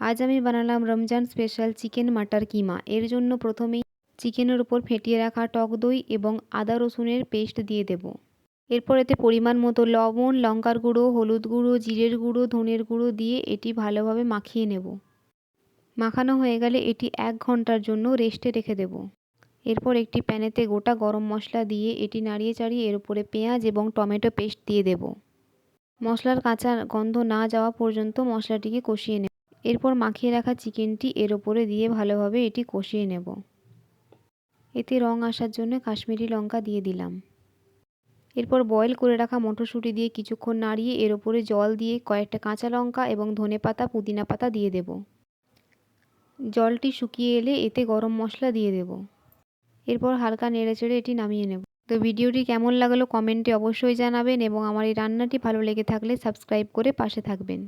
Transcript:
আজ আমি বানালাম রমজান স্পেশাল চিকেন মাটার কিমা। এর জন্য প্রথমেই চিকেনের উপর ফেটিয়ে রাখা টক দই এবং আদা রসুনের পেস্ট দিয়ে দেব। এরপর এতে পরিমাণ মতো লবণ, লঙ্কার গুঁড়ো, হলুদ গুঁড়ো, জিরের গুঁড়ো, ধনের গুঁড়ো দিয়ে এটি ভালোভাবে মাখিয়ে নেব। মাখানো হয়ে গেলে এটি 1 ঘন্টার জন্য রেস্টে রেখে দেব। এরপর একটি প্যানেতে গোটা গরম মশলা দিয়ে এটি নাড়িয়ে চাড়িয়ে এর উপরে পেঁয়াজ এবং টমেটো পেস্ট দিয়ে দেব। মশলার কাঁচা গন্ধ না যাওয়া পর্যন্ত মশলাটিকে কষিয়ে নেব। এরপর মাখিয়ে রাখা চিকেনটি এর ওপরে দিয়ে ভালোভাবে এটি কষিয়ে নেব। এতে রং আসার জন্য কাশ্মীরি লঙ্কা দিয়ে দিলাম। এরপর বয়েল করে রাখা মটরশুঁটি দিয়ে কিছুক্ষণ নাড়িয়ে এর ওপরে জল দিয়ে কয়েকটা কাঁচা লঙ্কা এবং ধনেপাতা, পুদিনা পাতা দিয়ে দেব। জলটি শুকিয়ে এলে এতে গরম মশলা দিয়ে দেব। এরপর হালকা নেড়েচেড়ে এটি নামিয়ে নেব। তো ভিডিওটি কেমন লাগলো কমেন্টে অবশ্যই জানাবেন এবং আমার এই রান্নাটি ভালো লেগে থাকলে সাবস্ক্রাইব করে পাশে থাকবেন।